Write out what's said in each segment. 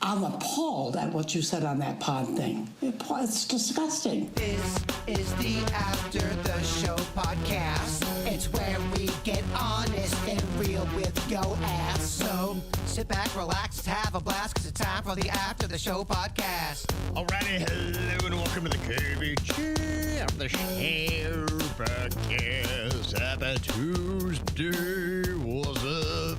I'm appalled at what you said on that pod thing. It's disgusting. This is the After the Show podcast. It's where we get honest and real with yo ass. So sit back, relax, have a blast, because it's time for the After the Show podcast. Alrighty, hello and welcome to the KVJ After the Show podcast. Happy Tuesday, what's up?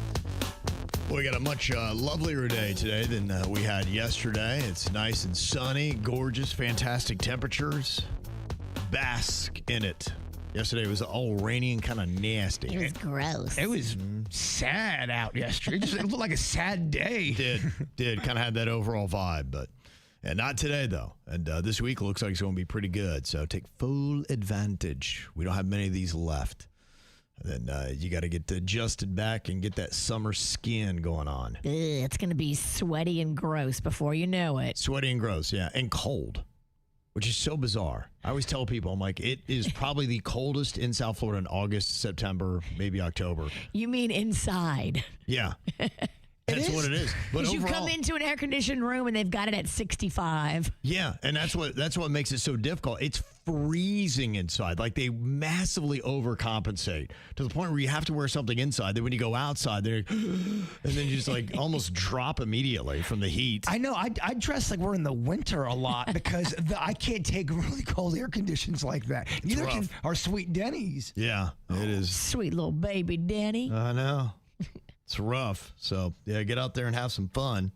We got a much lovelier day today than we had yesterday. It's nice and sunny, gorgeous, fantastic temperatures. Bask in it. Yesterday was all rainy and kind of nasty. It was gross. It was sad out yesterday. It looked like a sad day. Did kind of had that overall vibe, and not today though. And this week looks like it's going to be pretty good. So take full advantage. We don't have many of these left. And then you got to get adjusted back and get that summer skin going on. It's going to be sweaty and gross before you know it. Sweaty and gross, yeah, and cold, which is so bizarre. I always tell people, I'm like, it is probably the coldest in South Florida in August, September, maybe October. You mean inside? Yeah. That's what it is. But Because you come into an air-conditioned room and they've got it at 65. Yeah, and that's what makes it so difficult. It's freezing inside. Like they massively overcompensate to the point where you have to wear something inside. Then when you go outside, they're and then you just like almost drop immediately from the heat. I know. I dress like we're in the winter a lot because I can't take really cold air conditions like that. Neither can our sweet Denny's. Yeah, it is. Sweet little baby Denny. I know. It's rough. So, yeah, get out there and have some fun.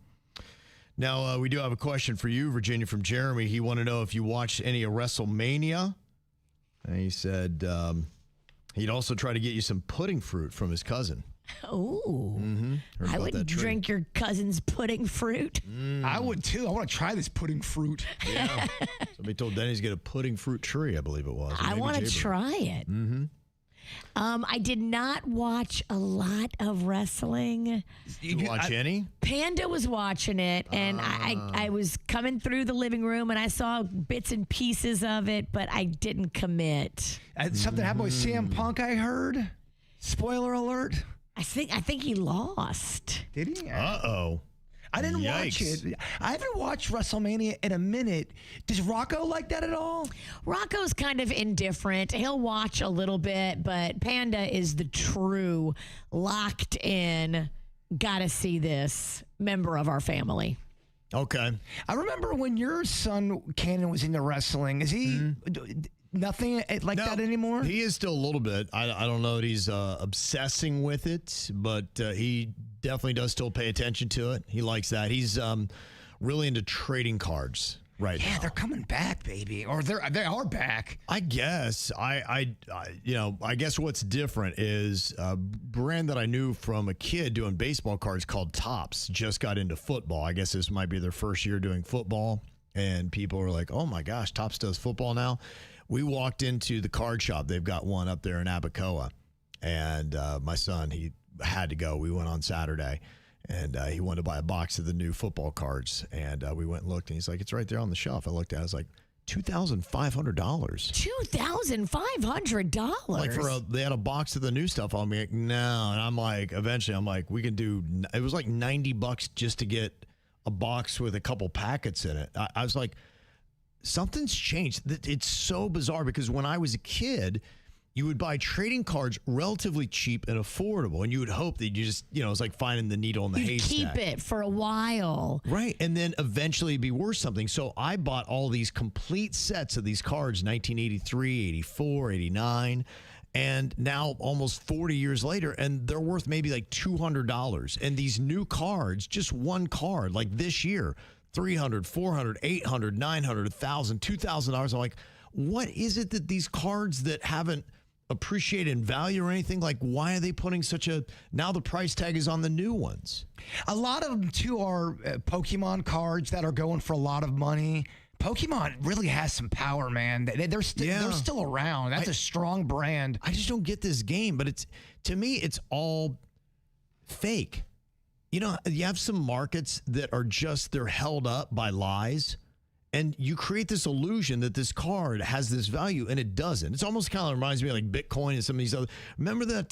Now, we do have a question for you, Virginia, from Jeremy. He wanted to know if you watched any of WrestleMania. And he said he'd also try to get you some pudding fruit from his cousin. Oh, I would that tree. drink your cousin's pudding fruit. I would too. I want to try this pudding fruit. Yeah. Somebody told Denny's to get a pudding fruit tree, I believe it was. I want to try it. Mm-hmm. I did not watch a lot of wrestling. Did you watch any? Panda was watching it, and I was coming through the living room, and I saw bits and pieces of it, but I didn't commit. Something happened with CM Punk, I heard. Spoiler alert. I think he lost. Did he? Uh-oh. I didn't watch it. I haven't watched WrestleMania in a minute. Does Rocco like that at all? Rocco's kind of indifferent. He'll watch a little bit, but Panda is the true locked in, gotta see this member of our family. Okay. I remember when your son, Cannon, was into wrestling. Is he nothing like that anymore? He is still a little bit. I don't know that he's obsessing with it, but he definitely does still pay attention to it. He likes that. He's really into trading cards right now. Yeah, they're coming back, baby. Or they are back. I guess. I guess what's different is a brand that I knew from a kid doing baseball cards called Topps just got into football. I guess this might be their first year doing football, and people are like, oh my gosh, Topps does football now. We walked into the card shop. They've got one up there in Abacoa, and my son, he had to go. We went on Saturday, and he wanted to buy a box of the new football cards, and we went and looked, and he's like, it's right there on the shelf. I looked at it. I was like, $2,500. $2,500. Like they had a box of the new stuff. I'm like, no. And I'm like, eventually, we can do. It was like $90 just to get a box with a couple packets in it. I was like, something's changed. It's so bizarre because when I was a kid, you would buy trading cards relatively cheap and affordable, and you would hope that you just, it's like finding the needle in the haystack. Keep it for a while. Right, and then eventually it'd be worth something. So I bought all these complete sets of these cards, 1983, 84, 89, and now almost 40 years later, and they're worth maybe like $200. And these new cards, just one card, like this year, $300, $400, $800, $900, $1,000, $2,000. I'm like, what is it that these cards that haven't appreciated in value or anything, like why are they putting now the price tag is on the new ones? A lot of them too are Pokemon cards that are going for a lot of money. Pokemon really has some power, man. They're still around. That's a strong brand. I just don't get this game, but to me, it's all fake. You have some markets that are they're held up by lies. And you create this illusion that this card has this value, and it doesn't. It's almost kind of reminds me of like Bitcoin and some of these other. Remember that?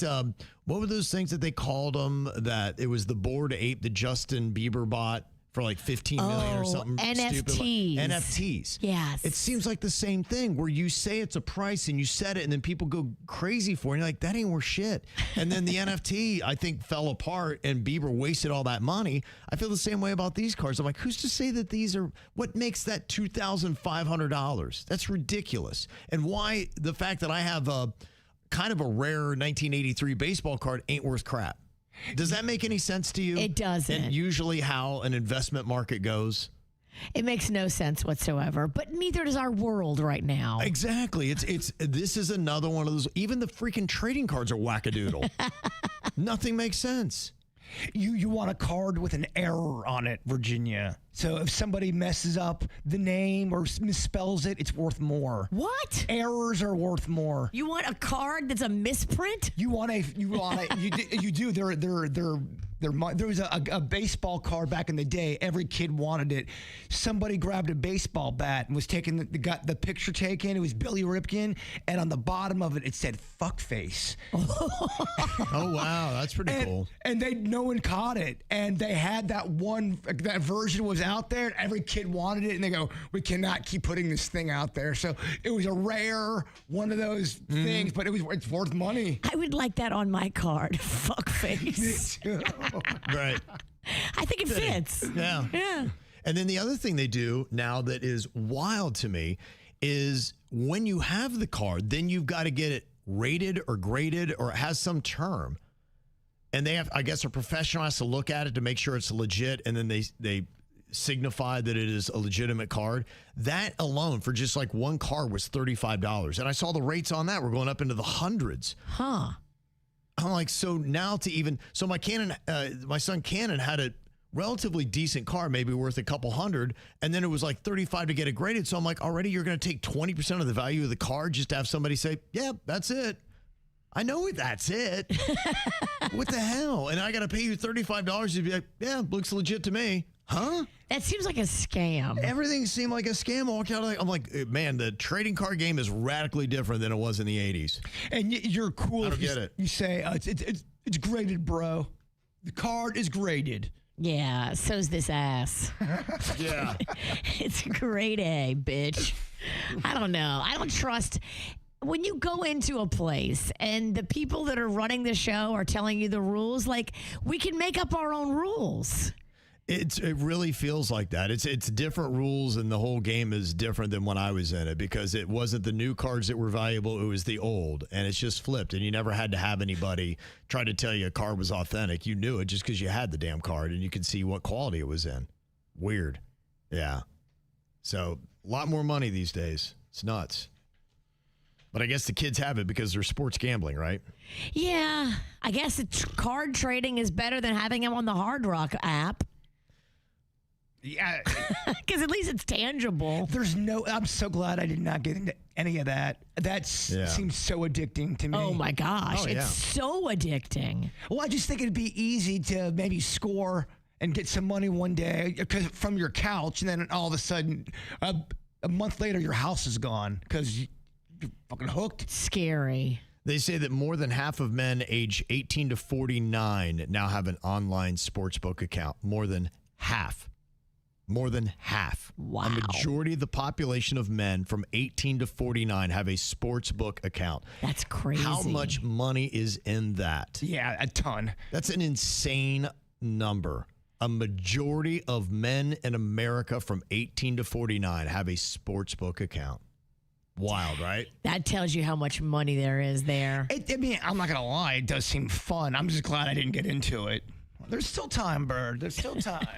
What were those things that they called them? That it was the Bored Ape that Justin Bieber bought. for like 15 million or something stupid. NFTs. NFTs. Yes. It seems like the same thing where you say it's a price and you set it and then people go crazy for it. And you're like, that ain't worth shit. And then the NFT, I think, fell apart and Bieber wasted all that money. I feel the same way about these cars. I'm like, who's to say that these are, what makes that $2,500? That's ridiculous. And why the fact that I have a kind of a rare 1983 baseball card ain't worth crap. Does that make any sense to you? It doesn't. And usually how an investment market goes? It makes no sense whatsoever, but neither does our world right now. Exactly. This is another one of those. Even the freaking trading cards are wackadoodle. Nothing makes sense. You want a card with an error on it, Virginia. So if somebody messes up the name or misspells it, it's worth more. What? Errors are worth more. You want a card that's a misprint? You do. There was a baseball card back in the day. Every kid wanted it. Somebody grabbed a baseball bat and was got the picture taken. It was Billy Ripken, and on the bottom of it, it said "fuckface." Oh wow, that's pretty cool. And no one caught it, and they had that version was out there. And every kid wanted it, and they go, "We cannot keep putting this thing out there." So it was a rare one of those things, but it's worth money. I would like that on my card. Fuckface. Right. I think it fits. Yeah. Yeah. And then the other thing they do now that is wild to me is when you have the card, then you've got to get it rated or graded or it has some term. And they have, I guess, a professional has to look at it to make sure it's legit. And then they signify that it is a legitimate card. That alone for just like one card was $35. And I saw the rates on that were going up into the hundreds. Huh. I'm like, so now so my son Cannon had a relatively decent car, maybe worth a couple hundred, and then it was like $35 to get it graded. So I'm like, already you're going to take 20% of the value of the car just to have somebody say, yeah, that's it. I know that's it. What the hell? And I got to pay you $35 to be like, yeah, looks legit to me. Huh? That seems like a scam. Everything seemed like a scam. I'm like, man, the trading card game is radically different than it was in the 80s. And you're cool. I don't get it. You say, it's graded, bro. The card is graded. Yeah, so's this ass. Yeah. It's grade A, bitch. I don't know. I don't trust. When you go into a place and the people that are running the show are telling you the rules, like, we can make up our own rules. It really feels like that. It's different rules, and the whole game is different than when I was in it because it wasn't the new cards that were valuable. It was the old, and it's just flipped. And you never had to have anybody try to tell you a card was authentic. You knew it just because you had the damn card, and you could see what quality it was in. Weird. Yeah. So a lot more money these days. It's nuts. But I guess the kids have it because they're sports gambling, right? Yeah. I guess card trading is better than having them on the Hard Rock app. Yeah. Because at least it's tangible. I'm so glad I did not get into any of that. That seems so addicting to me. Oh my gosh. Oh, yeah. It's so addicting. Well, I just think it'd be easy to maybe score and get some money one day from your couch, and then all of a sudden, a month later, your house is gone because you're fucking hooked. Scary. They say that more than half of men age 18 to 49 now have an online sportsbook account. More than half. More than half. Wow. A majority of the population of men from 18 to 49 have a sportsbook account. That's crazy. How much money is in that? Yeah, a ton. That's an insane number. A majority of men in America from 18 to 49 have a sportsbook account. Wild, right? That tells you how much money there is there. I mean, I'm not going to lie. It does seem fun. I'm just glad I didn't get into it. There's still time, Bird. There's still time.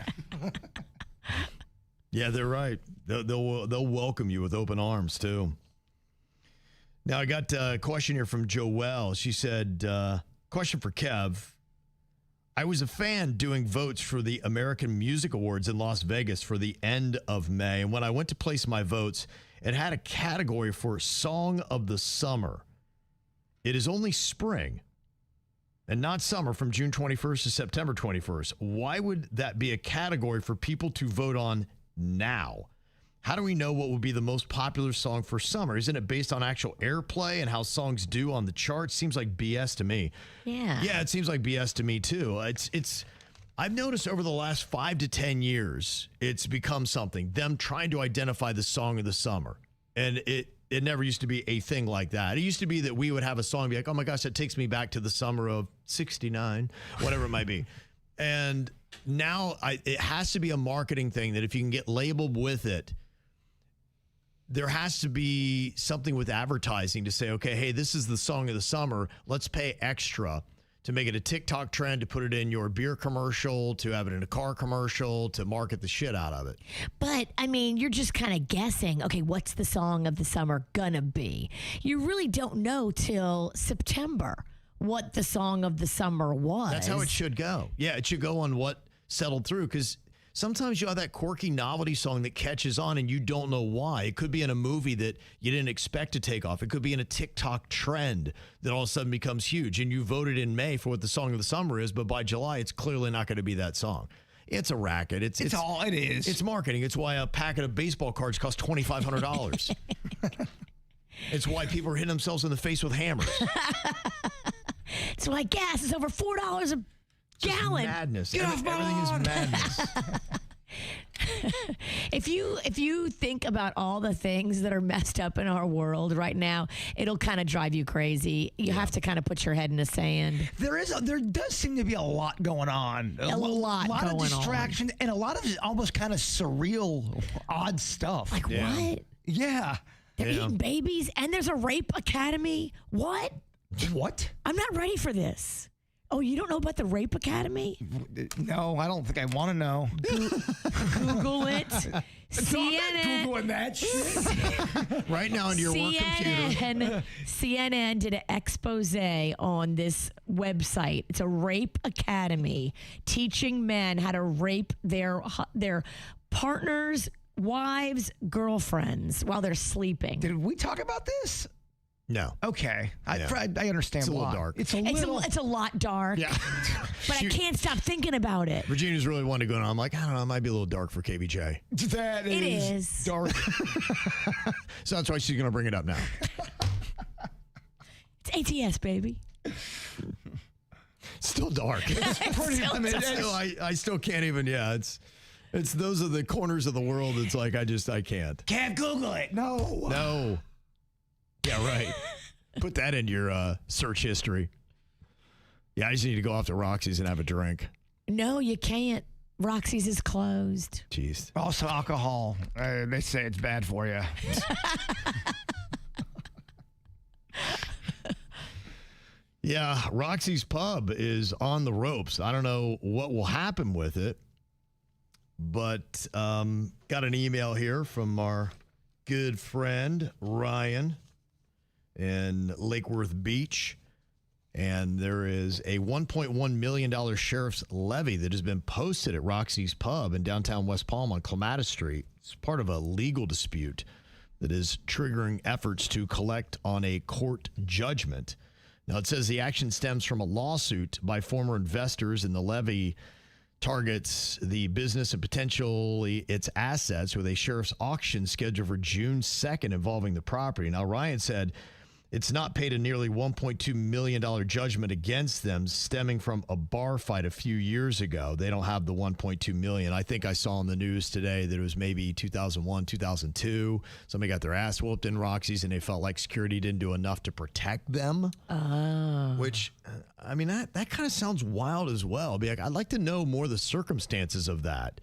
Yeah, they're right. They'll welcome you with open arms, too. Now, I got a question here from Joelle. She said, question for Kev. I was a fan doing votes for the American Music Awards in Las Vegas for the end of May. And when I went to place my votes, it had a category for Song of the Summer. It is only spring and not summer from June 21st to September 21st. Why would that be a category for people to vote on now? How do we know what would be the most popular song for summer? Isn't it based on actual airplay and how songs do on the charts? Seems like BS to me. Yeah. Yeah, it seems like BS to me too. I've noticed over the last 5 to 10 years, it's become something, them trying to identify the song of the summer. And it never used to be a thing like that. It used to be that we would have a song and be like, oh my gosh, that takes me back to the summer of 69, whatever it might be. And now it has to be a marketing thing that if you can get labeled with it, there has to be something with advertising to say, okay, hey, this is the song of the summer. Let's pay extra to make it a TikTok trend, to put it in your beer commercial, to have it in a car commercial, to market the shit out of it. But, I mean, you're just kind of guessing, okay, what's the song of the summer gonna be? You really don't know till September what the song of the summer was. That's how it should go. Yeah, it should go on what settled through, because sometimes you have that quirky novelty song that catches on and you don't know why. It could be in a movie that you didn't expect to take off. It could be in a TikTok trend that all of a sudden becomes huge. And you voted in May for what the song of the summer is, but by July, it's clearly not going to be that song. It's a racket. It's all it is. It's marketing. It's why a packet of baseball cards costs $2,500. It's why people are hitting themselves in the face with hammers. It's why gas is over $4 a gallon. Madness. Get off my Everything lawn. is madness. If you think about all the things that are messed up in our world right now, it'll kind of drive you crazy. You have to kind of put your head in the sand. There does seem to be a lot going on. A lot of going on. distraction and a lot of almost kind of surreal, odd stuff. Like what? Yeah. They're eating babies and there's a rape academy? What? What? I'm not ready for this. Oh, you don't know about the Rape Academy? No, I don't think I want to know. Google it. CNN. Googling that shit. Right now into your work computer. CNN did an expose on this website. It's a Rape Academy teaching men how to rape their partners, wives, girlfriends while they're sleeping. Did we talk about this? No. Okay. I understand It's a little why. dark. It's a lot dark. Yeah. But I can't stop thinking about it. Virginia's really wanted to go on. I'm like, I don't know, it might be a little dark for KVJ. That It is. dark. So that's why she's going to bring it up now. It's ATS, baby. Still dark. I still can't even, it's those are the corners of the world. It's like, I can't. Can't Google it. No. No. Yeah, right. Put that in your search history. Yeah, I just need to go off to Roxy's and have a drink. No, you can't. Roxy's is closed. Jeez. Also, alcohol. They say it's bad for you. Yeah, Roxy's Pub is on the ropes. I don't know what will happen with it, but got an email here from our good friend Ryan in Lake Worth Beach, and there is a $1.1 million sheriff's levy that has been posted at Roxy's Pub in downtown West Palm on Clematis Street. It's part of a legal dispute that is triggering efforts to collect on a court judgment. Now, it says the action stems from a lawsuit by former investors, and the levy targets the business and potentially its assets with a sheriff's auction scheduled for June 2nd involving the property. Now, Ryan said it's not paid a nearly $1.2 million judgment against them stemming from a bar fight a few years ago. They don't have the $1.2 million. I think I saw on the news today that it was maybe 2001, 2002. Somebody got their ass whooped in Roxy's and they felt like security didn't do enough to protect them. Which, I mean, that kind of sounds wild as well. Be like, I'd like to know more of the circumstances of that.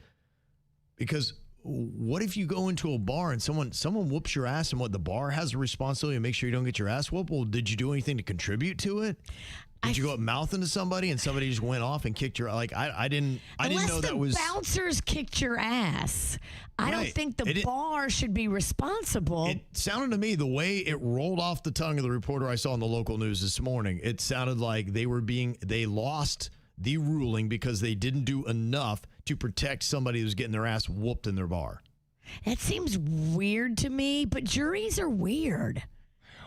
Because what if you go into a bar and someone whoops your ass, and what, the bar has a responsibility to make sure you don't get your ass whooped? Well, did you do anything to contribute to it? Did you go up mouth into somebody and somebody just went off and kicked your, like, I didn't know that was. Unless the bouncers kicked your ass, I don't think the bar should be responsible. It sounded to me, the way it rolled off the tongue of the reporter I saw on the local news this morning, it sounded like they lost the ruling because they didn't do enough to protect somebody who's getting their ass whooped in their bar. That seems weird to me, but juries are weird.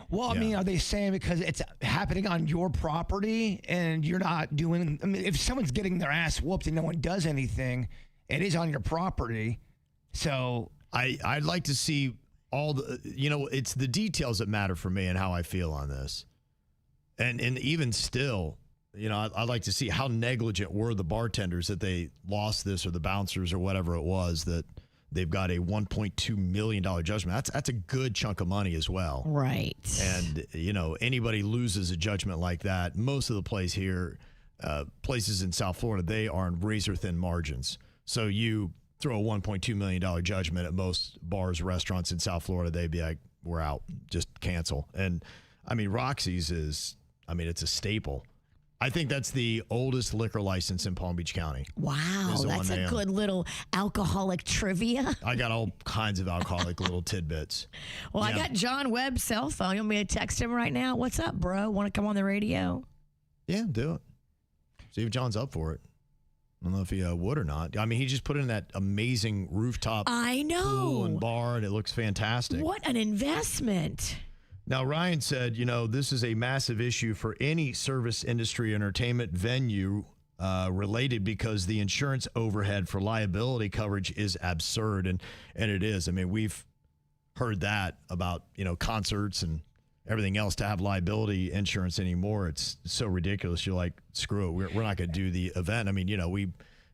Well, I mean, are they saying because it's happening on your property and you're not doing, I mean, if someone's getting their ass whooped and no one does anything, it is on your property. So I'd like to see all the, it's the details that matter for me and how I feel on this. And even still, I'd like to see how negligent were the bartenders that they lost this, or the bouncers, or whatever it was, that they've got a $1.2 million judgment. That's a good chunk of money as well. Right. And, anybody loses a judgment like that, most of the places in South Florida, they are on razor-thin margins. So you throw a $1.2 million judgment at most bars, restaurants in South Florida, they'd be like, we're out, just cancel. And, Roxy's it's a staple. I think that's the oldest liquor license in Palm Beach County. Wow, that's a good little alcoholic trivia. I got all kinds of alcoholic little tidbits. Well, I got John Webb's cell phone. You want me to text him right now? What's up, bro? Want to come on the radio? Yeah, do it. See if John's up for it. I don't know if he would or not. He just put in that amazing rooftop pool and bar, and it looks fantastic. What an investment. Now, Ryan said, this is a massive issue for any service industry entertainment venue related, because the insurance overhead for liability coverage is absurd. And it is. We've heard that about, concerts and everything else. To have liability insurance anymore, it's so ridiculous. You're like, screw it. We're not going to do the event. we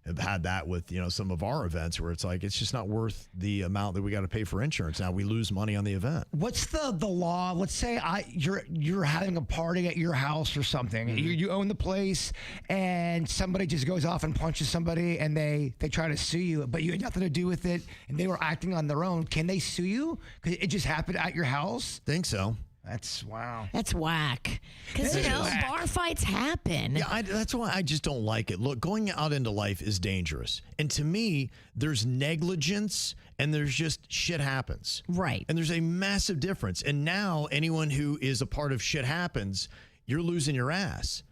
have had that with, some of our events where it's like, it's just not worth the amount that we got to pay for insurance. Now we lose money on the event. What's the law? Let's say you're having a party at your house or something. Mm-hmm. You own the place, and somebody just goes off and punches somebody, and they try to sue you, but you had nothing to do with it, and they were acting on their own. Can they sue you because it just happened at your house? Think so. That's wow. That's whack. Because, bar fights happen. Yeah, that's why I just don't like it. Look, going out into life is dangerous. And to me, there's negligence and there's just shit happens. Right. And there's a massive difference. And now anyone who is a part of shit happens, you're losing your ass.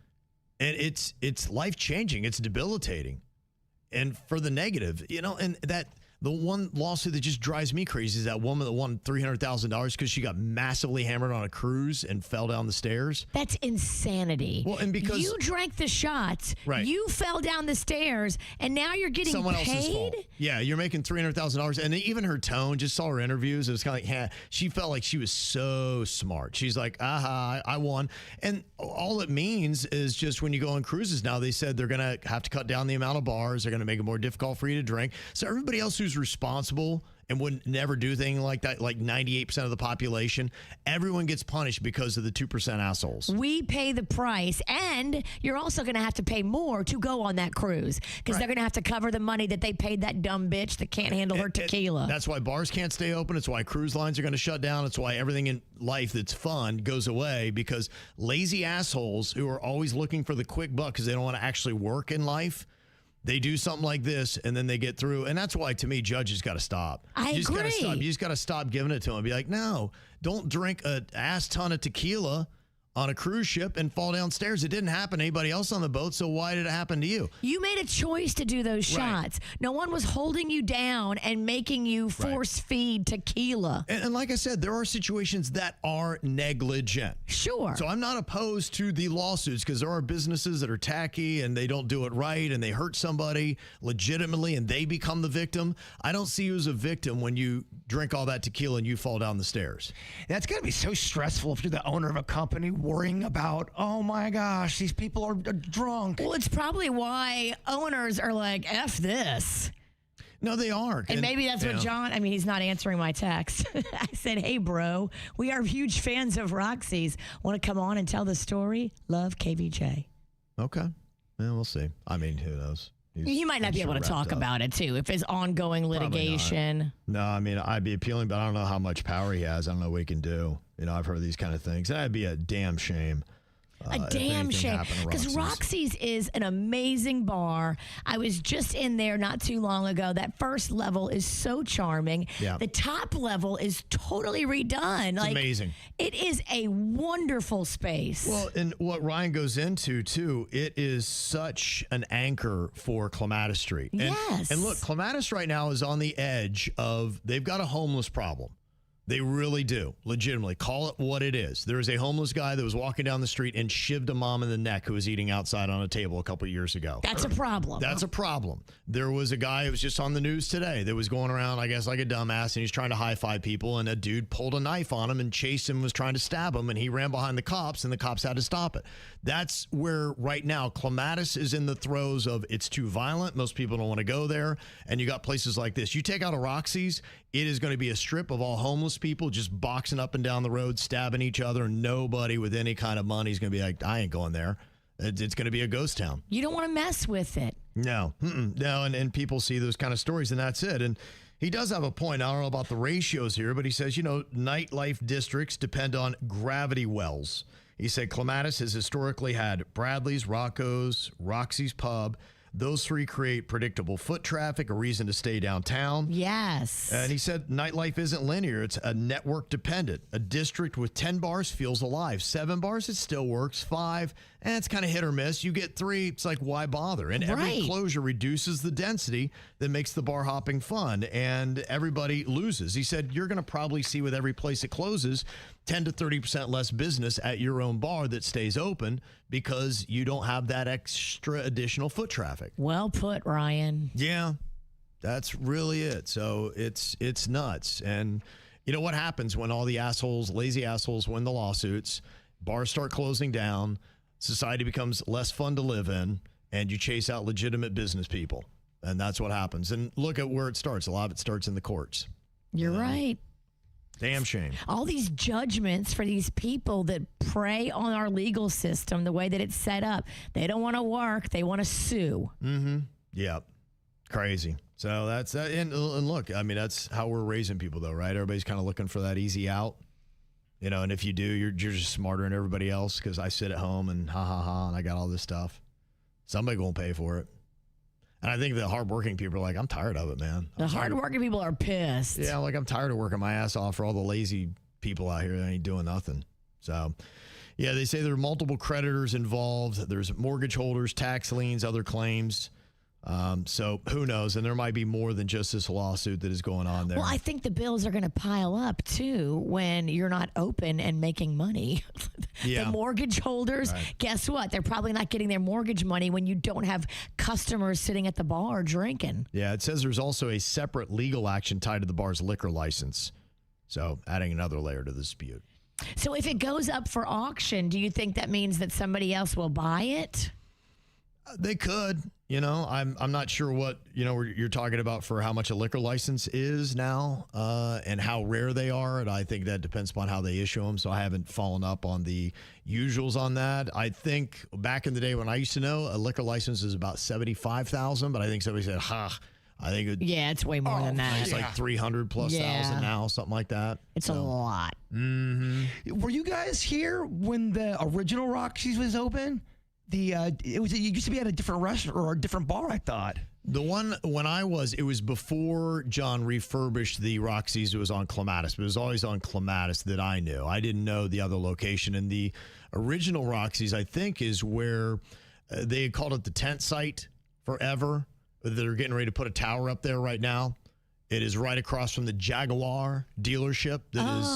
And it's life-changing. It's debilitating. And for the negative, and that... The one lawsuit that just drives me crazy is that woman that won $300,000 because she got massively hammered on a cruise and fell down the stairs. That's insanity. Well, and because you drank the shots, right. You fell down the stairs, and now you're getting someone paid? else's fault. Yeah, you're making $300,000, and even her tone. Just saw her interviews. It was kind of like, she felt like she was so smart. She's like, aha, I won. And all it means is just when you go on cruises now, they said they're gonna have to cut down the amount of bars. They're gonna make it more difficult for you to drink. So everybody else who's responsible and would never do anything like that, like 98% of the population, everyone gets punished because of the 2% assholes. We pay the price, and you're also going to have to pay more to go on that cruise, because they're going to have to cover the money that they paid that dumb bitch that can't handle her tequila. That's why bars can't stay open. It's why cruise lines are going to shut down. It's why everything in life that's fun goes away, because lazy assholes who are always looking for the quick buck because they don't want to actually work in life, they do something like this, and then they get through. And that's why, to me, judges got to stop. I agree. You just got to stop giving it to them. Be like, no, don't drink an ass ton of tequila on a cruise ship and fall downstairs. It didn't happen to anybody else on the boat, so why did it happen to you? You made a choice to do those shots. No one was holding you down and making you force feed tequila. And like I said, there are situations that are negligent. Sure. So I'm not opposed to the lawsuits, because there are businesses that are tacky and they don't do it right and they hurt somebody legitimately and they become the victim. I don't see you as a victim when you drink all that tequila and you fall down the stairs. That's got to be so stressful if you're the owner of a company, worrying about, oh my gosh, these people are drunk. Well, it's probably why owners are like, F this. No, they aren't. And maybe that's what John, he's not answering my text. I said, hey, bro, we are huge fans of Roxy's. Want to come on and tell the story? Love KVJ. Okay. Yeah, we'll see. Who knows? He might not be able to talk about it, too, if there's ongoing litigation. No, I'd be appealing, but I don't know how much power he has. I don't know what he can do. I've heard these kind of things. That'd be a damn shame. A damn shame. Because Roxy's is an amazing bar. I was just in there not too long ago. That first level is so charming. Yeah. The top level is totally redone. It's amazing. It is a wonderful space. Well, and what Ryan goes into, too, it is such an anchor for Clematis Street. Yes. And look, Clematis right now is on the edge of, they've got a homeless problem. They really do. Legitimately. Call it what it is. There was a homeless guy that was walking down the street and shivved a mom in the neck who was eating outside on a table a couple years ago. That's a problem. That's a problem. There was a guy who was just on the news today that was going around, I guess, like a dumbass, and he's trying to high-five people, and a dude pulled a knife on him and chased him and was trying to stab him, and he ran behind the cops, and the cops had to stop it. That's where, right now, Clematis is in the throes of it's too violent. Most people don't want to go there, and you got places like this. You take out a Roxy's, it is going to be a strip of all homeless people just boxing up and down the road, stabbing each other. Nobody with any kind of money is going to be like, I ain't going there. It's going to be a ghost town. You don't want to mess with it. No. No, and people see those kind of stories, and that's it. And he does have a point. I don't know about the ratios here, but he says, nightlife districts depend on gravity wells. He said Clematis has historically had Bradley's, Rocco's, Roxy's Pub. Those three create predictable foot traffic, a reason to stay downtown. Yes. And he said nightlife isn't linear. It's a network dependent. A district with 10 bars feels alive. 7 bars, it still works. 5, it's kind of hit or miss. You get 3, it's like, why bother? And every closure reduces the density that makes the bar hopping fun, and everybody loses. He said you're going to probably see with every place it closes 10 to 30% less business at your own bar that stays open because you don't have that extra additional foot traffic. Well put, Ryan. Yeah, that's really it. So it's nuts. And you know what happens when all the assholes, lazy assholes, win the lawsuits, bars start closing down, society becomes less fun to live in, and you chase out legitimate business people. And that's what happens. And look at where it starts. A lot of it starts in the courts. You're right. Damn shame. All these judgments for these people that prey on our legal system, the way that it's set up. They don't want to work. They want to sue. Mm-hmm. Yep. Crazy. So that's that. And look, I mean, that's how we're raising people, though, right? Everybody's kind of looking for that easy out. And if you do, you're just smarter than everybody else because I sit at home and and I got all this stuff. Somebody gonna pay for it. And I think the hardworking people are like, I'm tired of it, man. The hardworking people are pissed. Yeah, like I'm tired of working my ass off for all the lazy people out here that ain't doing nothing. So, yeah, they say there are multiple creditors involved. There's mortgage holders, tax liens, other claims. So who knows? And there might be more than just this lawsuit that is going on there. Well, I think the bills are going to pile up, too, when you're not open and making money. Yeah. The mortgage holders, guess what? They're probably not getting their mortgage money when you don't have customers sitting at the bar drinking. Yeah, it says there's also a separate legal action tied to the bar's liquor license. So adding another layer to the dispute. So if it goes up for auction, do you think that means that somebody else will buy it? They could. I'm not sure what, you're talking about for how much a liquor license is now and how rare they are. And I think that depends upon how they issue them. So I haven't fallen up on the usuals on that. I think back in the day when I used to know, a liquor license is about $75,000. But I think somebody said, I think it's way more than that. It's like 300 plus thousand now, something like that. It's a lot. Mm-hmm. Were you guys here when the original Roxy's was open? It used to be at a different restaurant or a different bar, I thought. The one when it was before John refurbished the Roxy's. It was on Clematis, but it was always on Clematis that I knew. I didn't know the other location. And the original Roxy's, I think, is where they had called it the tent site forever. They're getting ready to put a tower up there right now. It is right across from the Jaguar dealership that is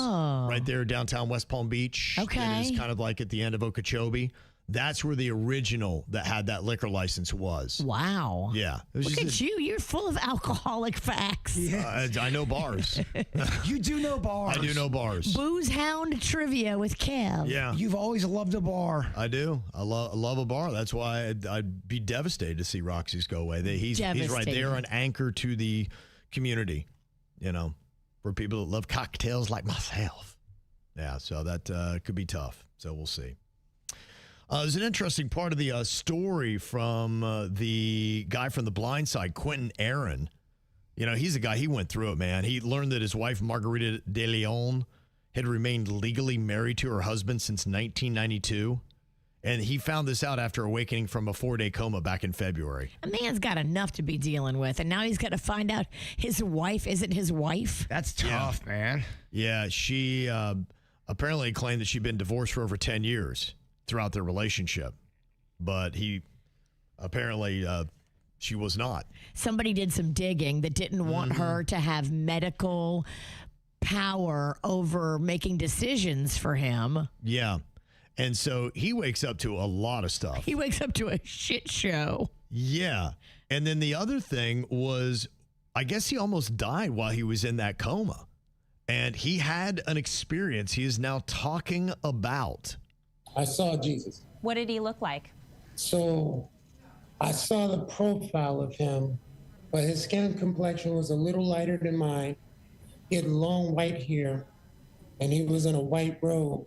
right there downtown West Palm Beach. Okay. It is kind of like at the end of Okeechobee. That's where the original that had that liquor license was. Wow. Yeah. Look at you. You're full of alcoholic facts. I know bars. You do know bars. I do know bars. Booze Hound Trivia with Kev. Yeah. You've always loved a bar. I do. I love a bar. That's why I'd be devastated to see Roxy's go away. He's right there, an anchor to the community, for people that love cocktails like myself. Yeah, so that could be tough. So we'll see. There's an interesting part of the story from the guy from The Blind Side, Quentin Aaron. He's a guy, he went through it, man. He learned that his wife, Margarita de Leon, had remained legally married to her husband since 1992. And he found this out after awakening from a 4-day coma back in February. A man's got enough to be dealing with, and now he's got to find out his wife isn't his wife. That's tough, man. Yeah, she apparently claimed that she'd been divorced for over 10 years throughout their relationship. But he apparently she was not. Somebody did some digging that didn't want her to have medical power over making decisions for him. Yeah. And so he wakes up to a lot of stuff. He wakes up to a shit show. Yeah. And then the other thing was, I guess he almost died while he was in that coma. And he had an experience he is now talking about. I saw Jesus. What did he look like? So I saw the profile of him, but his skin complexion was a little lighter than mine. He had long white hair, and he was in a white robe.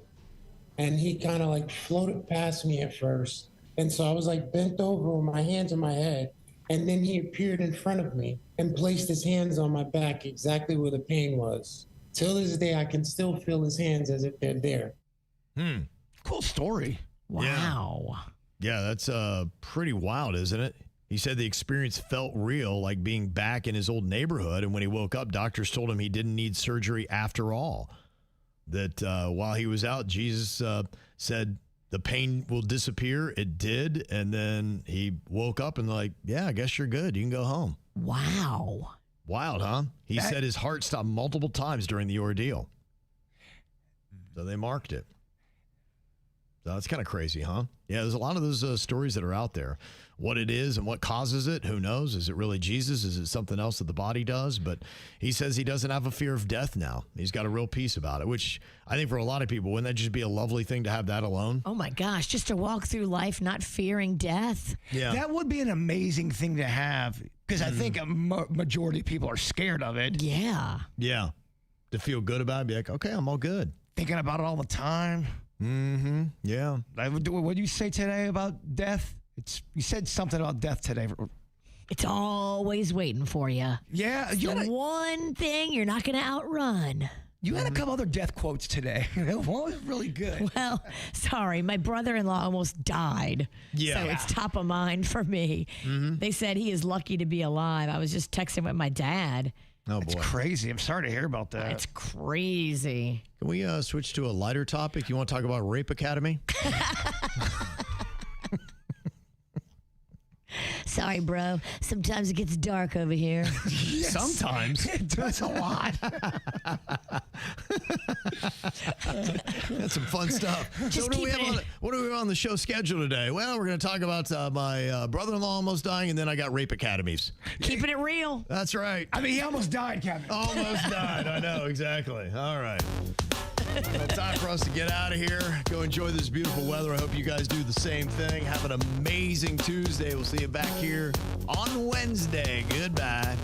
And he kind of like floated past me at first. And so I was like bent over with my hands on my head. And then he appeared in front of me and placed his hands on my back exactly where the pain was. Till this day, I can still feel his hands as if they're there. Cool story. Wow. Yeah, that's pretty wild, isn't it? He said the experience felt real, like being back in his old neighborhood. And when he woke up, doctors told him he didn't need surgery after all. That while he was out, Jesus said the pain will disappear. It did. And then he woke up and like, yeah, I guess you're good. You can go home. Wow. Wild, huh? He said his heart stopped multiple times during the ordeal. So they marked it. So that's kind of crazy, huh? Yeah, there's a lot of those stories that are out there. What it is and what causes it, who knows? Is it really Jesus? Is it something else that the body does? But he says he doesn't have a fear of death now. He's got a real peace about it, which I think for a lot of people, wouldn't that just be a lovely thing to have that alone? Oh, my gosh. Just to walk through life not fearing death. Yeah. That would be an amazing thing to have, because I think a majority of people are scared of it. Yeah. Yeah. To feel good about it, be like, okay, I'm all good. Thinking about it all the time. Mm-hmm. Yeah. What did you say today about death? You said something about death today. It's always waiting for you. Yeah. It's the one thing you're not going to outrun. You had a couple other death quotes today. One was really good. Well, sorry, my brother-in-law almost died. Yeah. So it's top of mind for me. They said he is lucky to be alive. I was just texting with my dad. Oh, It's boy. crazy. I'm sorry to hear about that. It's crazy. Can we switch to a lighter topic? You want to talk about Rape Academy? Sorry, bro. Sometimes it gets dark over here. Sometimes. That's a lot. That's some fun stuff. So what do we have on the show schedule today? Well, we're going to talk about my brother-in-law almost dying, and then I got rape academies. Keeping it real. That's right. I mean, he almost died, Kevin. Almost died. I know, exactly. All right. It's time for us to get out of here. Go enjoy this beautiful weather. I hope you guys do the same thing. Have an amazing Tuesday. We'll see you back here on Wednesday. Goodbye.